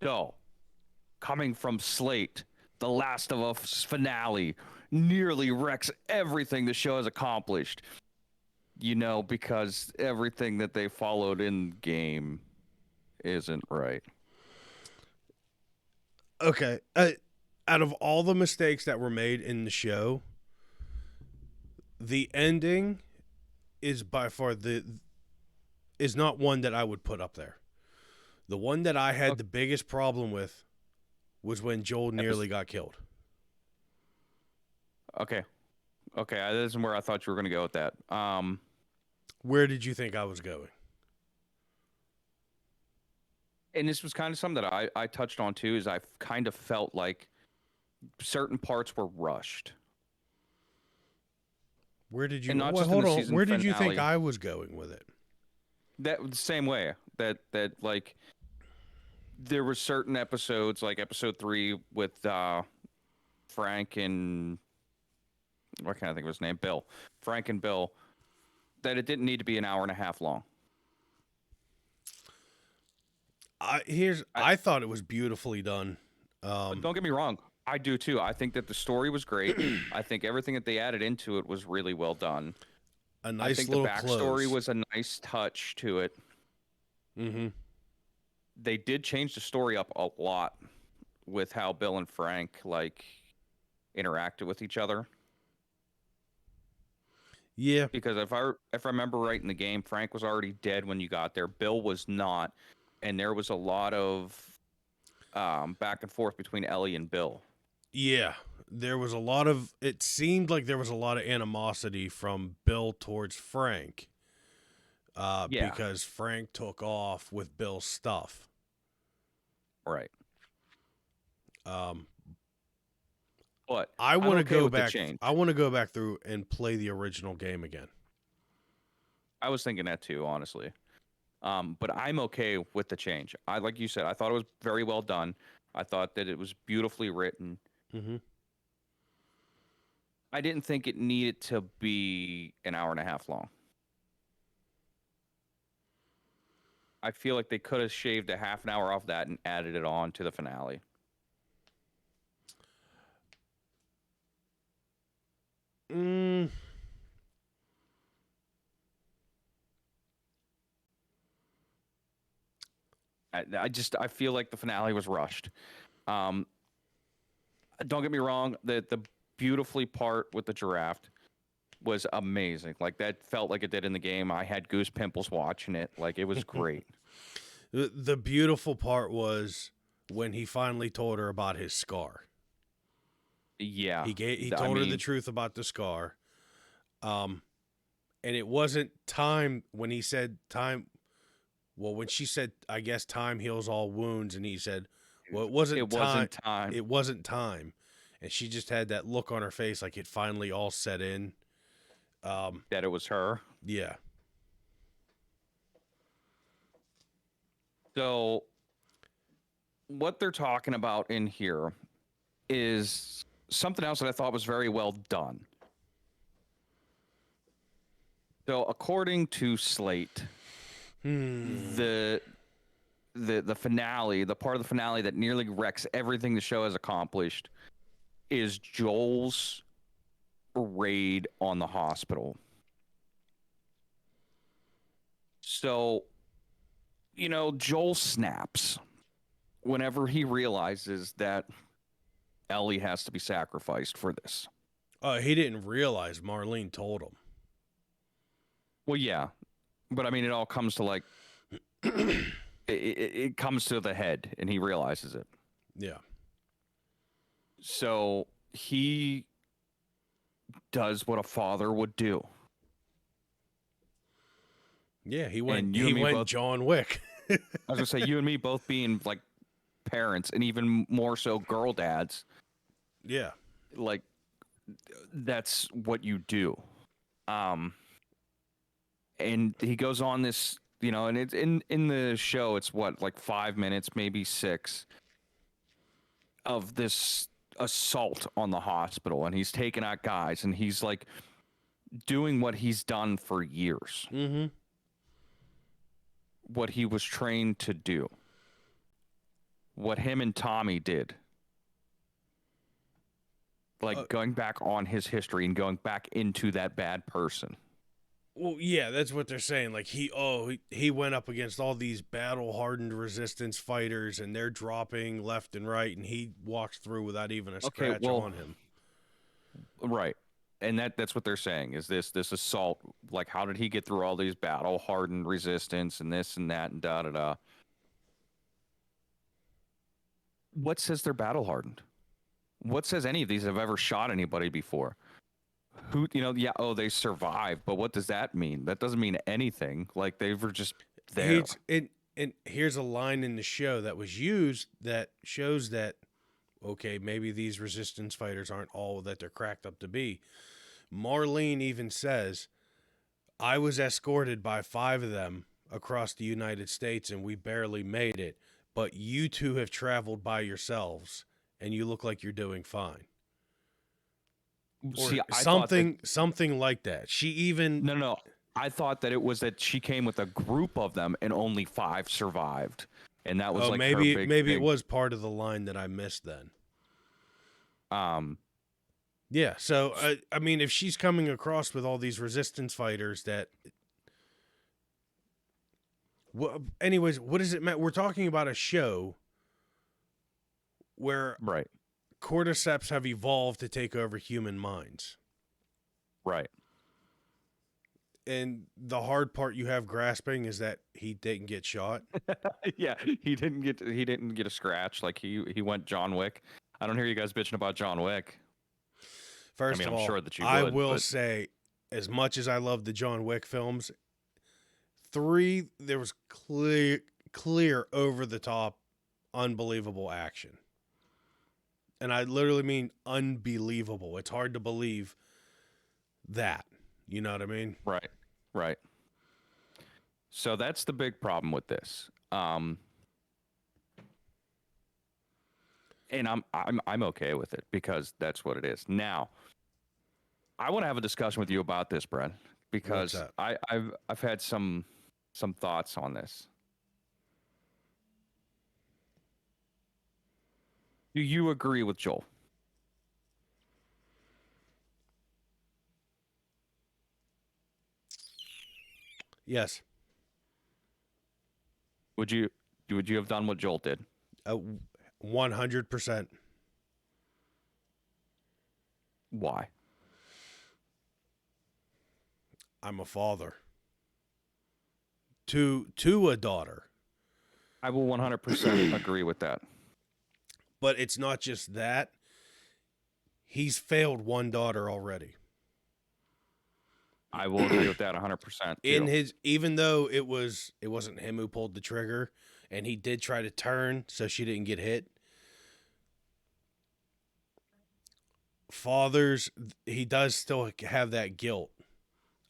So, coming from Slate, the Last of Us finale nearly wrecks everything the show has accomplished. Because everything that they followed in game isn't right. Okay. Out of all the mistakes that were made in the show, the ending is by far is not one that I would put up there. The one that I had the biggest problem with was when Joel nearly got killed. Okay. Okay, this is where I thought you were going to go with that. Where did you think I was going? And this was kind of something that I touched on too, is I kind of felt like certain parts were rushed. Where did you? And not Well, just in hold the on. season Where did you think finale. I was going with it? That the same way that like there were certain episodes, like episode 3 with Frank and what can I think of his name? Bill. Frank and Bill, that it didn't need to be an hour and a half long. I thought it was beautifully done. But don't get me wrong, I do too. I think that the story was great. I think everything that they added into it was really well done. A I nice think little the backstory close. was a nice touch to it. Mm-hmm. They did change the story up a lot with how Bill and Frank interacted with each other. Yeah. Because if I remember right in the game, Frank was already dead when you got there. Bill was not, and there was a lot of back and forth between Ellie and Bill. Yeah. There was a lot of. It seemed like there was a lot of animosity from Bill towards Frank. Yeah. Because Frank took off with Bill's stuff. Right. Um, But I want to okay go with the back. change. I want to go back through and play the original game again. I was thinking that too, honestly. But I'm okay with the change. Like you said, I thought it was very well done. I thought that it was beautifully written. Mm-hmm. I didn't think it needed to be an hour and a half long. I feel like they could have shaved a half an hour off that and added it on to the finale. I feel like the finale was rushed. Don't get me wrong, the beautifully part with the giraffe was amazing. Like that felt like it did in the game. I had goose pimples watching it. Like it was great. The beautiful part was when he finally told her about his scar. Yeah. He told her the truth about the scar. And it wasn't time when he said time. Well, when she said, I guess time heals all wounds. And he said, well, it wasn't time. It wasn't time. And she just had that look on her face like it finally all set in. That it was her. Yeah. So what they're talking about in here is something else that I thought was very well done. So according to Slate, the finale, the part of the finale that nearly wrecks everything the show has accomplished, is Joel's raid on the hospital. So, Joel snaps whenever he realizes that Ellie has to be sacrificed for this. He didn't realize Marlene told him. Well, yeah, but I mean, it all comes to it comes to the head, and he realizes it. Yeah. So he does what a father would do. Yeah, he went both, John Wick. I was gonna say, you and me both being like parents, and even more so girl dads. Yeah. Like that's what you do. And he goes on this, and it's in the show, it's what, like 5 minutes, maybe 6, of this assault on the hospital, and he's taking out guys, and he's like doing what he's done for years. Mm-hmm. What he was trained to do. what him and Tommy did, like going back on his history and going back into that bad person. Well, yeah, that's what they're saying. Like he went up against all these battle-hardened resistance fighters, and they're dropping left and right, and he walks through without even a Okay, scratch well, on him. right. And that's what they're saying is this assault, like how did he get through all these battle hardened resistance and this and that and da da da. What says they're battle hardened? What says any of these have ever shot anybody before? Who, yeah, oh, they survived, but what does that mean? That doesn't mean anything. Like they were just there. And here's a line in the show that was used that shows that okay, maybe these resistance fighters aren't all that they're cracked up to be. Marlene even says, I was escorted by 5 of them across the United States and we barely made it, but you two have traveled by yourselves and you look like you're doing fine. Or See, I thought something like that. She even no. I thought that it was that she came with a group of them and only 5 survived, and that was like maybe her big maybe thing. it was part of the line that I missed then. Um, Yeah, so I mean, if she's coming across with all these resistance fighters that, well, anyways, what does it matter? We're talking about a show where right, cordyceps have evolved to take over human minds, right. and the hard part you have grasping is that he didn't get shot. Yeah, he didn't get a scratch. Like he went John Wick. I don't hear you guys bitching about John Wick. First I mean, of I'm all, sure that you I would, will but say, as much as I love the John Wick films, 3 there was clear over the top, unbelievable action. And I literally mean unbelievable. It's hard to believe that. You know what I mean? right, right. So that's the big problem with this. And I'm okay with it because that's what it is. Now, I want to have a discussion with you about this, Bren, What's because that? I've had some thoughts on this. Do you agree with Joel? Yes. Would you have done what Joel did? 100%. Why? I'm a father. To a daughter. I will 100% agree with that. But it's not just that. He's failed one daughter already. I will agree with that 100%. In his, even though it wasn't him who pulled the trigger, and he did try to turn so she didn't get hit. Fathers, he does still have that guilt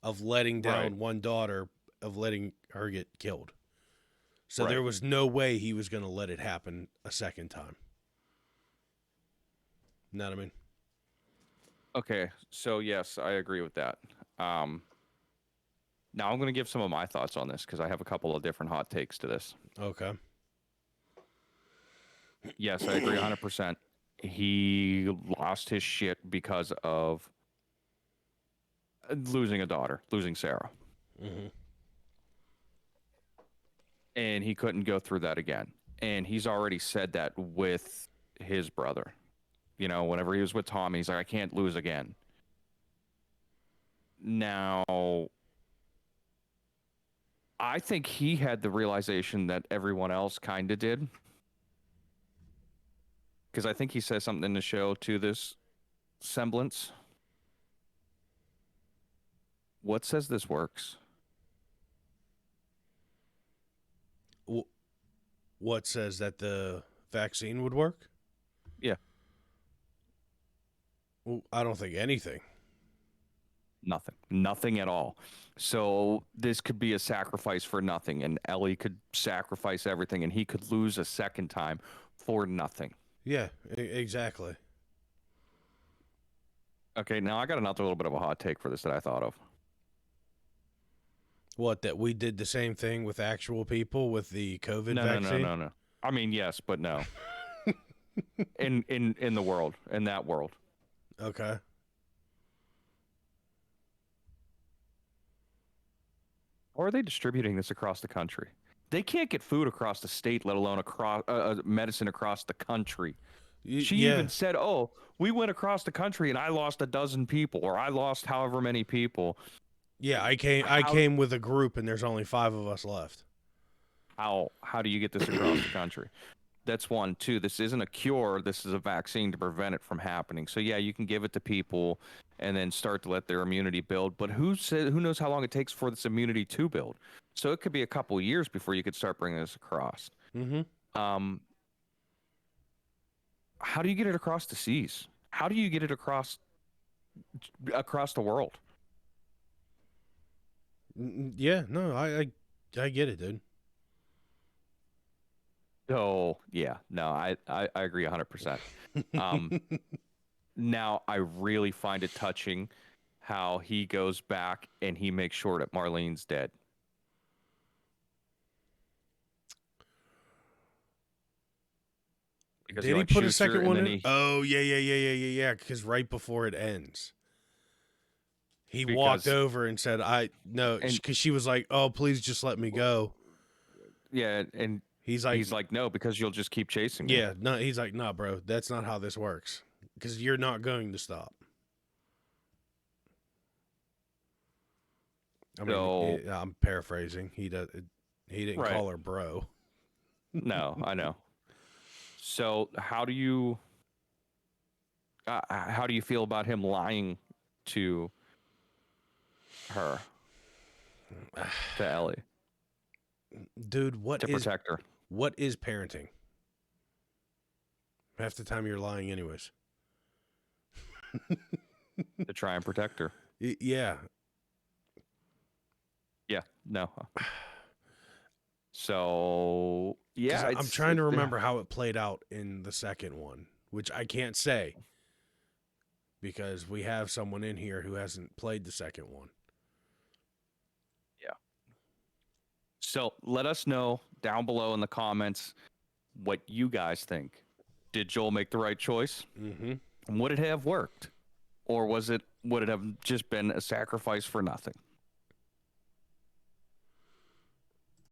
of letting down one daughter, of letting her get killed. So there was no way he was going to let it happen a second time. Know what I mean? Okay, so yes, I agree with that. Now I'm going to give some of my thoughts on this because I have a couple of different hot takes to this. Okay. Yes, I agree 100%. He lost his shit because of losing a daughter, losing Sarah. Mm-hmm. And he couldn't go through that again. And he's already said that with his brother. You know, whenever he was with Tommy, he's like, I can't lose again. Now, I think he had the realization that everyone else kind of did. Because I think he says something in the show to this semblance. What says this works? What says that the vaccine would work? Yeah. Well, I don't think anything. Nothing at all. So this could be a sacrifice for nothing, and Ellie could sacrifice everything, and he could lose a second time for nothing. Yeah, exactly. Okay, now I got another little bit of a hot take for this that I thought of. What, that we did the same thing with actual people with the COVID No, vaccine? no. I mean, yes, but no. In the world, in that world. Okay. Or are they distributing this across the country? They can't get food across the state, let alone across medicine across the country. She Yeah. even said, "Oh, we went across the country and I lost a dozen people, or I lost however many people." Yeah, I How came with a group and there's only 5 of us left. how do you get this across the country? That's one. Two, this isn't a cure. This is a vaccine to prevent it from happening. So yeah, you can give it to people and then start to let their immunity build. But who knows how long it takes for this immunity to build? So it could be a couple of years before you could start bringing this across. Mhm. Um, how do you get it across the seas? How do you get it across the world? Yeah, no, I get it, dude. So yeah, no, I agree 100%. Um, now I really find it touching how he goes back and he makes sure that Marlene's dead. Because he Did he like put a shoots her second and one then in? he Oh, yeah. Because right before it ends, he walked because over and said, "I no," and because she was like, "Oh, please just let me go." yeah, and He's like, he's like, no, because you'll just keep chasing me. "Yeah, no." He's like, "No, bro, that's not how this works. Because you're not going to stop." I mean, So I'm paraphrasing. He didn't right, call her bro. no, I know. So how do you feel about him lying to her, to Ellie, Dude, to protect her, what is parenting? Half the time you're lying anyways. to try and protect her? Yeah. Yeah, no. So Because yeah, I'm trying to remember how it played out in the second one, which I can't say because we have someone in here who hasn't played the second one. yeah. So let us know down below in the comments what you guys think. Did Joel make the right choice? Mm-hmm. Would it have worked? Or would it have just been a sacrifice for nothing?